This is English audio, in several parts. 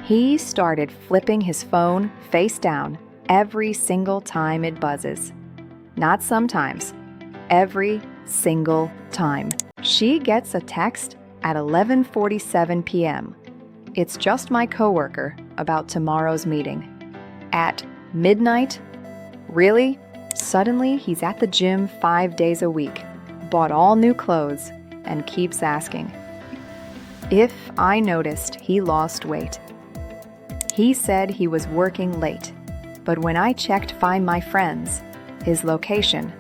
He started flipping his phone face down every single time it buzzes. Not sometimes, every single time. She gets a text at 11:47 p.m. It's just my coworker about tomorrow's meeting. At midnight? Really? Suddenly, he's at the gym 5 days a week, bought all new clothes, and keeps asking if I noticed he lost weight. He said he was working late, but when I checked Find My Friends, his location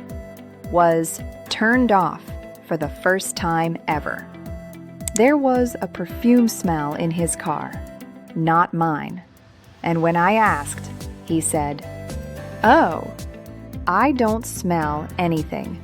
was turned off for the first time ever. There was a perfume smell in his car, not mine. And when I asked, he said, "Oh, I don't smell anything."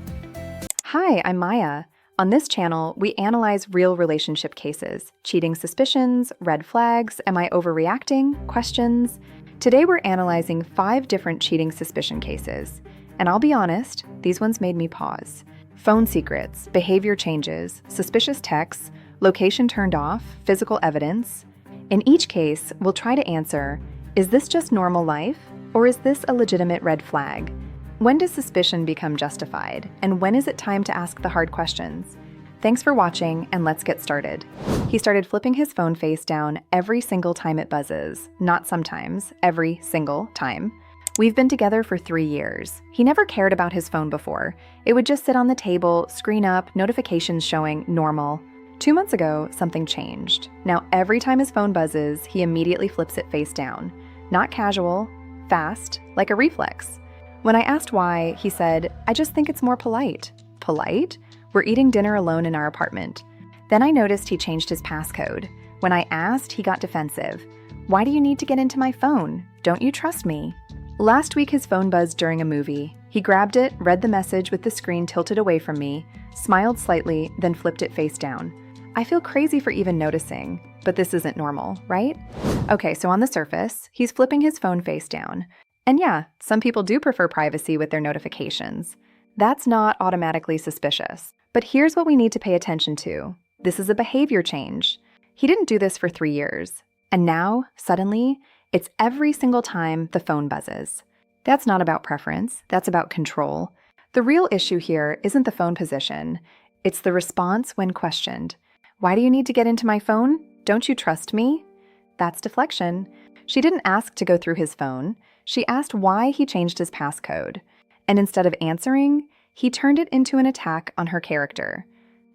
Hi, I'm Maya. On this channel, we analyze real relationship cases, cheating suspicions, red flags, am I overreacting, questions. Today we're analyzing 5 different cheating suspicion cases. And I'll be honest, these ones made me pause. Phone secrets, behavior changes, suspicious texts, location turned off, physical evidence. In each case, we'll try to answer, is this just normal life, or is this a legitimate red flag? When does suspicion become justified, and when is it time to ask the hard questions? Thanks for watching, and let's get started. He started flipping his phone face down every single time it buzzes. Not sometimes, every single time. We've been together for 3 years. He never cared about his phone before. It would just sit on the table, screen up, notifications showing normal. 2 months ago, something changed. Now every time his phone buzzes, he immediately flips it face down. Not casual, fast, like a reflex. When I asked why, he said, "I just think it's more polite." Polite? We're eating dinner alone in our apartment. Then I noticed he changed his passcode. When I asked, he got defensive. "Why do you need to get into my phone? Don't you trust me?" Last week his phone buzzed during a movie. He grabbed it, read the message with the screen tilted away from me, smiled slightly, then flipped it face down. I feel crazy for even noticing, but this isn't normal, right? Okay, so on the surface, he's flipping his phone face down. And yeah, some people do prefer privacy with their notifications. That's not automatically suspicious. But here's what we need to pay attention to. This is a behavior change. He didn't do this for 3 years. And now, suddenly, it's every single time the phone buzzes. That's not about preference, that's about control. The real issue here isn't the phone position. It's the response when questioned. "Why do you need to get into my phone? Don't you trust me?" That's deflection. She didn't ask to go through his phone. She asked why he changed his passcode. And instead of answering, he turned it into an attack on her character.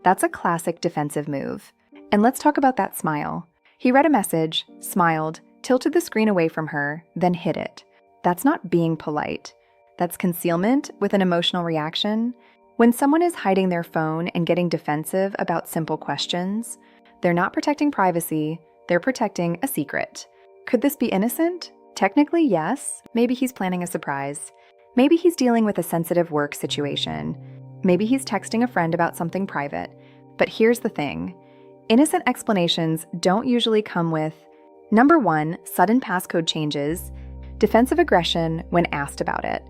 That's a classic defensive move. And let's talk about that smile. He read a message, smiled, tilted the screen away from her, then hid it. That's not being polite. That's concealment with an emotional reaction. When someone is hiding their phone and getting defensive about simple questions, they're not protecting privacy, they're protecting a secret. Could this be innocent? Technically, yes. Maybe he's planning a surprise. Maybe he's dealing with a sensitive work situation. Maybe he's texting a friend about something private. But here's the thing. Innocent explanations don't usually come with, number 1, sudden passcode changes, defensive aggression when asked about it,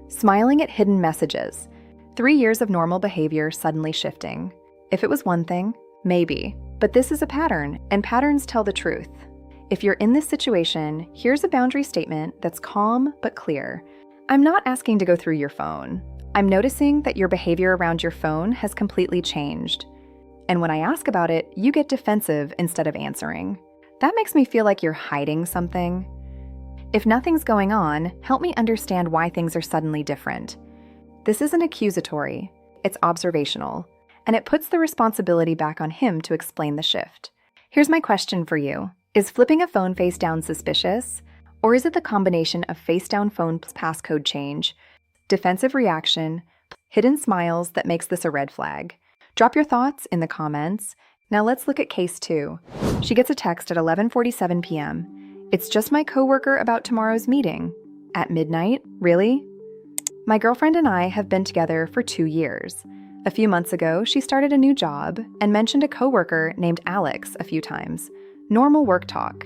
smiling at hidden messages, 3 years of normal behavior suddenly shifting. If it was one thing, maybe. But this is a pattern, and patterns tell the truth. If you're in this situation, here's a boundary statement that's calm but clear. I'm not asking to go through your phone. I'm noticing that your behavior around your phone has completely changed. And when I ask about it, you get defensive instead of answering. That makes me feel like you're hiding something. If nothing's going on, help me understand why things are suddenly different. This isn't accusatory, it's observational, and it puts the responsibility back on him to explain the shift. Here's my question for you. Is flipping a phone face down suspicious? Or is it the combination of face down phone passcode change, defensive reaction, hidden smiles that makes this a red flag? Drop your thoughts in the comments. Now let's look at case 2. She gets a text at 11:47 p.m. It's just my coworker about tomorrow's meeting. At midnight? Really? My girlfriend and I have been together for 2 years. A few months ago, she started a new job and mentioned a coworker named Alex a few times. Normal work talk.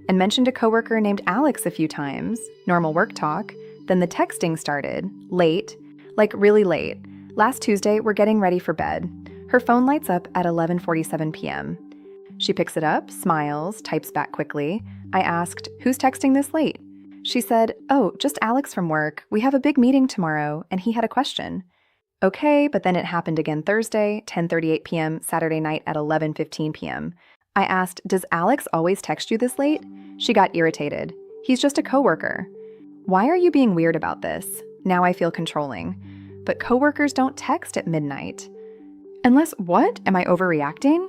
And mentioned a coworker named Alex a few times. Normal work talk. Then the texting started. Late. Like really late. Last Tuesday, we're getting ready for bed. Her phone lights up at 11:47 p.m. She picks it up, smiles, types back quickly, I asked, "Who's texting this late?" She said, "Oh, just Alex from work. We have a big meeting tomorrow, and he had a question." Okay, but then it happened again Thursday, 10:38 p.m., Saturday night at 11:15 p.m. I asked, "Does Alex always text you this late?" She got irritated. "He's just a coworker." Why are you being weird about this? Now I feel controlling. But coworkers don't text at midnight. Unless, what? Am I overreacting?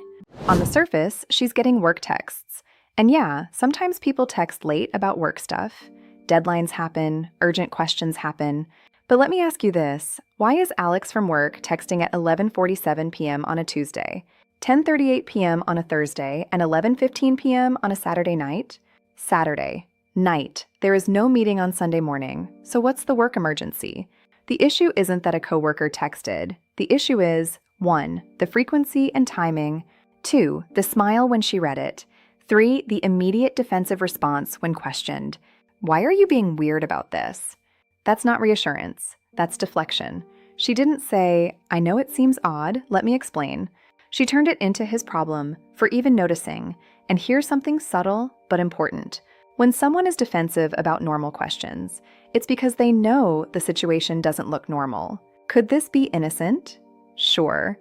On the surface, she's getting work texts. And yeah, sometimes people text late about work stuff. Deadlines happen, urgent questions happen. But let me ask you this. Why is Alex from work texting at 11:47 p.m. on a Tuesday, 10:38 p.m. on a Thursday, and 11:15 p.m. on a Saturday night? Saturday. Night. There is no meeting on Sunday morning. So what's the work emergency? The issue isn't that a coworker texted. The issue is 1. The frequency and timing. 2. The smile when she read it. 3. The immediate defensive response when questioned. Why are you being weird about this? That's not reassurance. That's deflection. She didn't say, "I know it seems odd, let me explain." She turned it into his problem for even noticing. And here's something subtle but important. When someone is defensive about normal questions, it's because they know the situation doesn't look normal. Could this be innocent? Sure.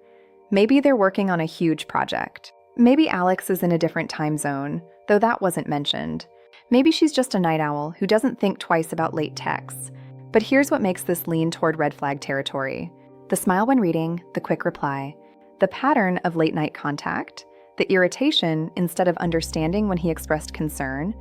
Maybe they're working on a huge project. Maybe Alex is in a different time zone, though that wasn't mentioned. Maybe she's just a night owl who doesn't think twice about late texts. But here's what makes this lean toward red flag territory. The smile when reading, the quick reply, the pattern of late night contact, the irritation instead of understanding when he expressed concern.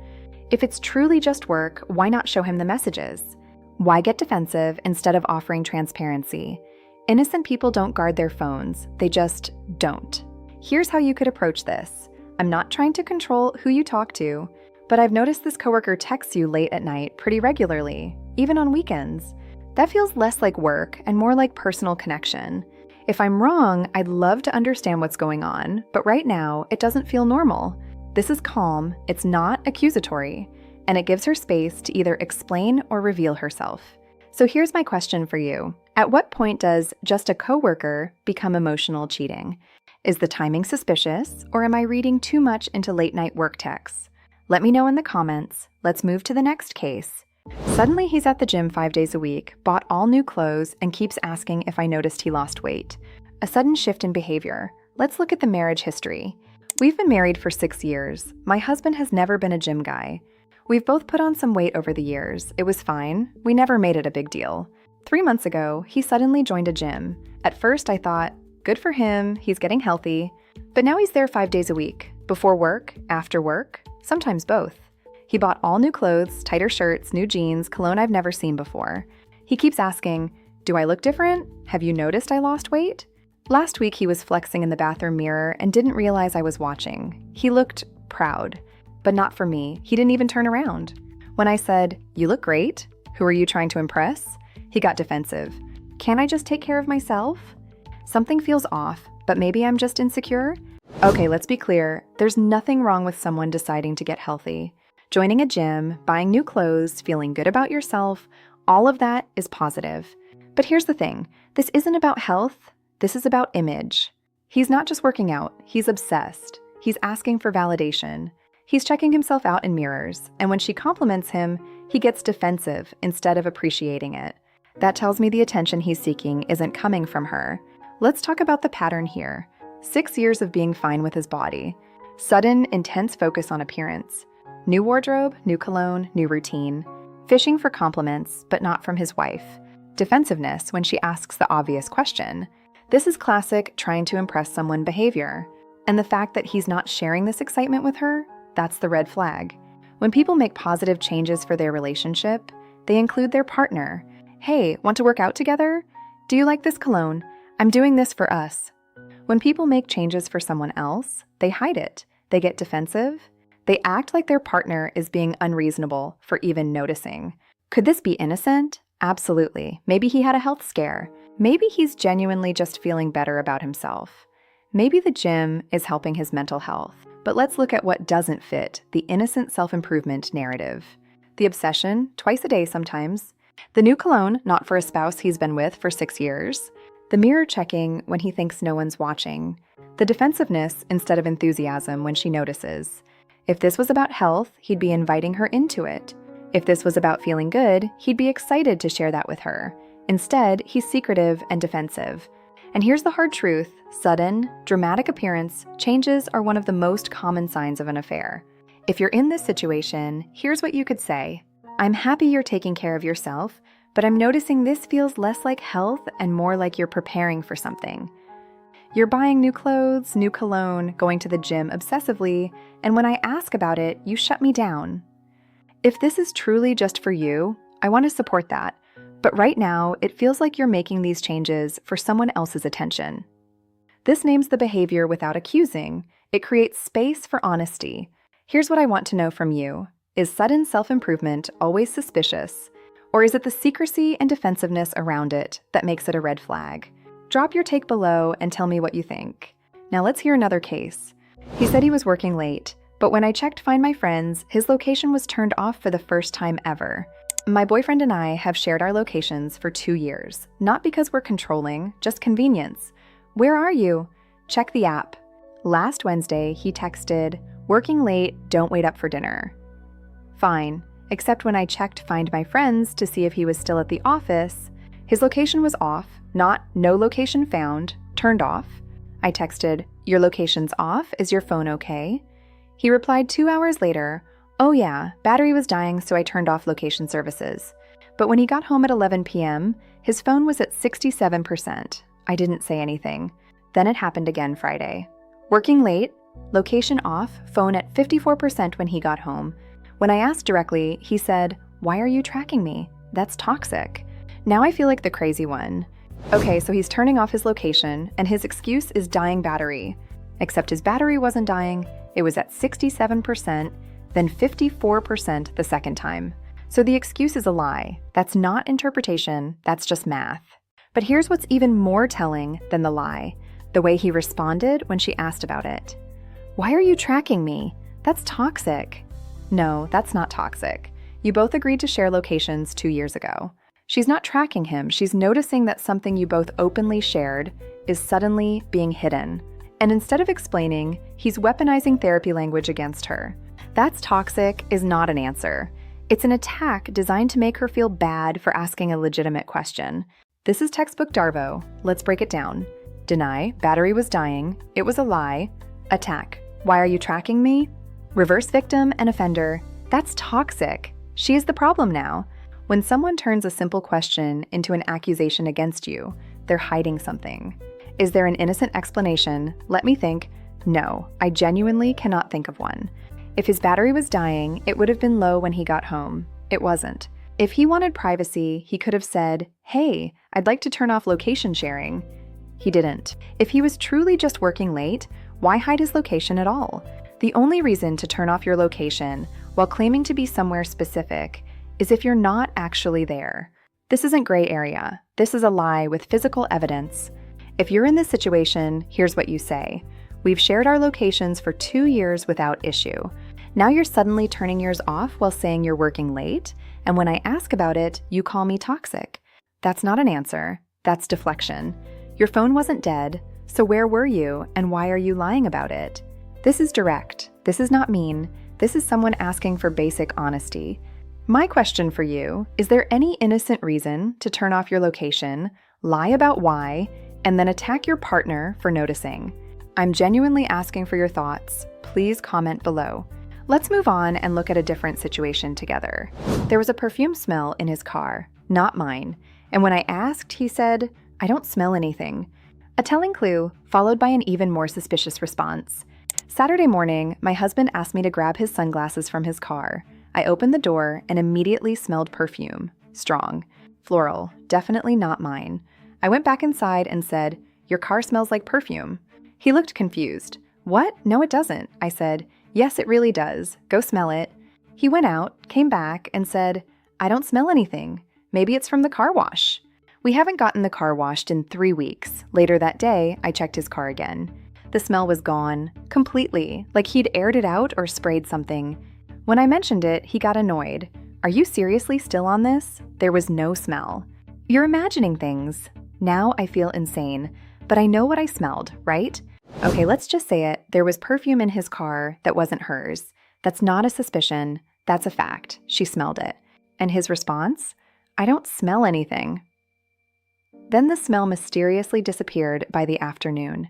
If it's truly just work, why not show him the messages? Why get defensive instead of offering transparency? Innocent people don't guard their phones, they just don't. Here's how you could approach this. I'm not trying to control who you talk to, but I've noticed this coworker texts you late at night pretty regularly, even on weekends. That feels less like work and more like personal connection. If I'm wrong, I'd love to understand what's going on, but right now, it doesn't feel normal. This is calm, it's not accusatory, and it gives her space to either explain or reveal herself. So here's my question for you. At what point does just a coworker become emotional cheating? Is the timing suspicious, or am I reading too much into late-night work texts? Let me know in the comments. Let's move to the next case. Suddenly he's at the gym 5 days a week, bought all new clothes, and keeps asking if I noticed he lost weight. A sudden shift in behavior. Let's look at the marriage history. We've been married for 6 years. My husband has never been a gym guy. We've both put on some weight over the years. It was fine. We never made it a big deal. 3 months ago, he suddenly joined a gym. At first, I thought, good for him, he's getting healthy. But now he's there 5 days a week. Before work, after work, sometimes both. He bought all new clothes, tighter shirts, new jeans, cologne I've never seen before. He keeps asking, "Do I look different? Have you noticed I lost weight?" Last week he was flexing in the bathroom mirror and didn't realize I was watching. He looked proud, but not for me. He didn't even turn around. When I said, "You look great. Who are you trying to impress?" he got defensive. Can't I just take care of myself? Something feels off, but maybe I'm just insecure? Okay, let's be clear. There's nothing wrong with someone deciding to get healthy. Joining a gym, buying new clothes, feeling good about yourself, all of that is positive. But here's the thing. This isn't about health. This is about image. He's not just working out. He's obsessed. He's asking for validation. He's checking himself out in mirrors. And when she compliments him, he gets defensive instead of appreciating it. That tells me the attention he's seeking isn't coming from her. Let's talk about the pattern here. 6 years of being fine with his body. Sudden, intense focus on appearance. New wardrobe, new cologne, new routine. Fishing for compliments, but not from his wife. Defensiveness when she asks the obvious question. This is classic trying to impress someone behavior. And the fact that he's not sharing this excitement with her, that's the red flag. When people make positive changes for their relationship, they include their partner. "Hey, want to work out together? Do you like this cologne? I'm doing this for us." When people make changes for someone else, they hide it. They get defensive. They act like their partner is being unreasonable for even noticing. Could this be innocent? Absolutely. Maybe he had a health scare. Maybe he's genuinely just feeling better about himself. Maybe the gym is helping his mental health. But let's look at what doesn't fit the innocent self-improvement narrative. The obsession, twice a day sometimes. The new cologne, not for a spouse he's been with for 6 years. The mirror checking when he thinks no one's watching. The defensiveness instead of enthusiasm when she notices. If this was about health, he'd be inviting her into it. If this was about feeling good, he'd be excited to share that with her. Instead, he's secretive and defensive. And here's the hard truth: sudden, dramatic appearance changes are one of the most common signs of an affair. If you're in this situation, here's what you could say. I'm happy you're taking care of yourself, but I'm noticing this feels less like health and more like you're preparing for something. You're buying new clothes, new cologne, going to the gym obsessively, and when I ask about it, you shut me down. If this is truly just for you, I want to support that. But right now, it feels like you're making these changes for someone else's attention. This names the behavior without accusing. It creates space for honesty. Here's what I want to know from you. Is sudden self-improvement always suspicious? Or is it the secrecy and defensiveness around it that makes it a red flag? Drop your take below and tell me what you think. Now let's hear another case. He said he was working late, but when I checked Find My Friends, his location was turned off for the first time ever. My boyfriend and I have shared our locations for 2 years, not because we're controlling, just convenience. Where are you? Check the app. Last Wednesday, he texted, "Working late, don't wait up for dinner." Fine, except when I checked Find My Friends to see if he was still at the office, his location was off, not no location found, turned off. I texted, "Your location's off, is your phone okay?" He replied 2 hours later, "Oh yeah, battery was dying so I turned off location services." But when he got home at 11 p.m., his phone was at 67%. I didn't say anything. Then it happened again Friday. Working late, location off, phone at 54% when he got home. When I asked directly, he said, "Why are you tracking me? That's toxic." Now I feel like the crazy one. Okay, so he's turning off his location, and his excuse is dying battery. Except his battery wasn't dying, it was at 67%, then 54% the second time. So the excuse is a lie. That's not interpretation, that's just math. But here's what's even more telling than the lie: the way he responded when she asked about it. "Why are you tracking me? That's toxic." No, that's not toxic. You both agreed to share locations 2 years ago. She's not tracking him, she's noticing that something you both openly shared is suddenly being hidden. And instead of explaining, he's weaponizing therapy language against her. "That's toxic" is not an answer. It's an attack designed to make her feel bad for asking a legitimate question. This is textbook Darvo. Let's break it down. Deny, battery was dying, it was a lie. Attack, why are you tracking me? Reverse victim and offender, that's toxic. She is the problem now. When someone turns a simple question into an accusation against you, they're hiding something. Is there an innocent explanation? Let me think. No, I genuinely cannot think of one. If his battery was dying, it would have been low when he got home. It wasn't. If he wanted privacy, he could have said, "Hey, I'd like to turn off location sharing." He didn't. If he was truly just working late, why hide his location at all? The only reason to turn off your location while claiming to be somewhere specific is if you're not actually there. This isn't gray area. This is a lie with physical evidence. If you're in this situation, here's what you say. "We've shared our locations for 2 years without issue. Now you're suddenly turning yours off while saying you're working late, and when I ask about it, you call me toxic." That's not an answer. That's deflection. Your phone wasn't dead, so where were you, and why are you lying about it? This is direct. This is not mean. This is someone asking for basic honesty. My question for you, is there any innocent reason to turn off your location, lie about why, and then attack your partner for noticing? I'm genuinely asking for your thoughts. Please comment below. Let's move on and look at a different situation together. There was a perfume smell in his car, not mine, and when I asked, he said, "I don't smell anything." A telling clue, followed by an even more suspicious response. Saturday morning, my husband asked me to grab his sunglasses from his car. I opened the door and immediately smelled perfume. Strong. Floral. Definitely not mine. I went back inside and said, "Your car smells like perfume." He looked confused. "What? No, it doesn't." I said, "Yes, it really does. Go smell it." He went out, came back, and said, "I don't smell anything. Maybe it's from the car wash." We haven't gotten the car washed in 3 weeks. Later that day, I checked his car again. The smell was gone. Completely. Like he'd aired it out or sprayed something. When I mentioned it, he got annoyed. "Are you seriously still on this? There was no smell." You're imagining things. Now I feel insane. But I know what I smelled, right? Okay, let's just say it. There was perfume in his car that wasn't hers. That's not a suspicion, that's a fact. She smelled it. And his response? I don't smell anything. Then the smell mysteriously disappeared by the afternoon.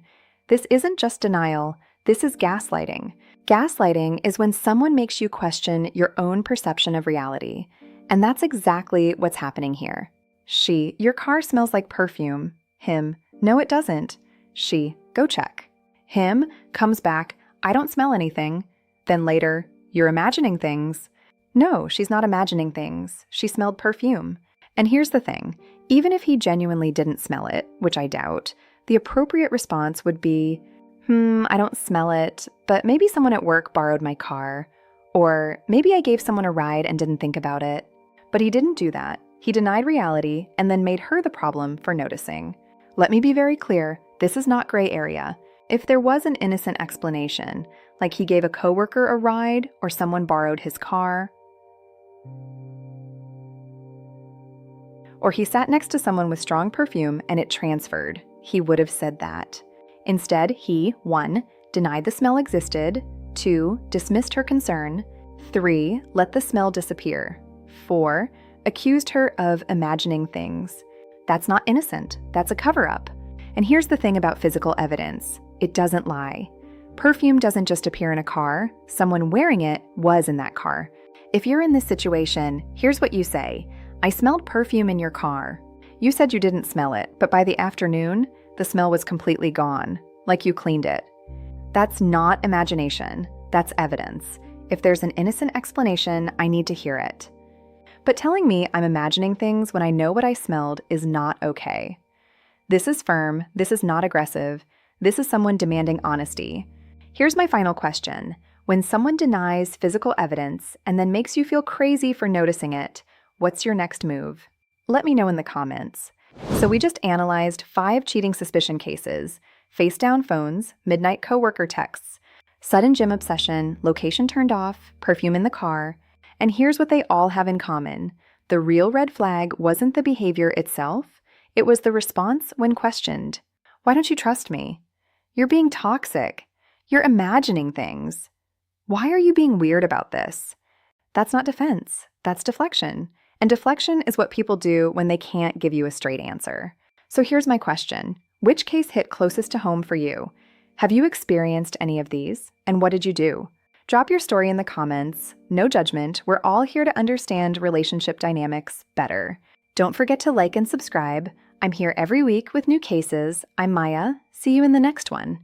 This isn't just denial, this is gaslighting. Gaslighting is when someone makes you question your own perception of reality. And that's exactly what's happening here. She, your car smells like perfume. Him, no it doesn't. She, go check. Him, comes back, I don't smell anything. Then later, you're imagining things. No, she's not imagining things. She smelled perfume. And here's the thing, even if he genuinely didn't smell it, which I doubt, the appropriate response would be, I don't smell it, but maybe someone at work borrowed my car. Or maybe I gave someone a ride and didn't think about it. But he didn't do that. He denied reality and then made her the problem for noticing. Let me be very clear, this is not gray area. If there was an innocent explanation, like he gave a coworker a ride or someone borrowed his car, or he sat next to someone with strong perfume and it transferred, he would have said that. Instead, he, 1, denied the smell existed, 2, dismissed her concern, 3, let the smell disappear, 4, accused her of imagining things. That's not innocent, that's a cover-up. And here's the thing about physical evidence, it doesn't lie. Perfume doesn't just appear in a car, someone wearing it was in that car. If you're in this situation, here's what you say. I smelled perfume in your car. You said you didn't smell it, but by the afternoon, the smell was completely gone, like you cleaned it. That's not imagination, that's evidence. If there's an innocent explanation, I need to hear it. But telling me I'm imagining things when I know what I smelled is not okay. This is firm, this is not aggressive, this is someone demanding honesty. Here's my final question. When someone denies physical evidence and then makes you feel crazy for noticing it, what's your next move? Let me know in the comments. So we just analyzed 5 cheating suspicion cases: face-down phones, midnight coworker texts, sudden gym obsession, location turned off, perfume in the car, and here's what they all have in common. The real red flag wasn't the behavior itself, it was the response when questioned. Why don't you trust me? You're being toxic. You're imagining things. Why are you being weird about this? That's not defense, that's deflection. And deflection is what people do when they can't give you a straight answer. So here's my question. Which case hit closest to home for you? Have you experienced any of these? And what did you do? Drop your story in the comments. No judgment. We're all here to understand relationship dynamics better. Don't forget to like and subscribe. I'm here every week with new cases. I'm Maya. See you in the next one.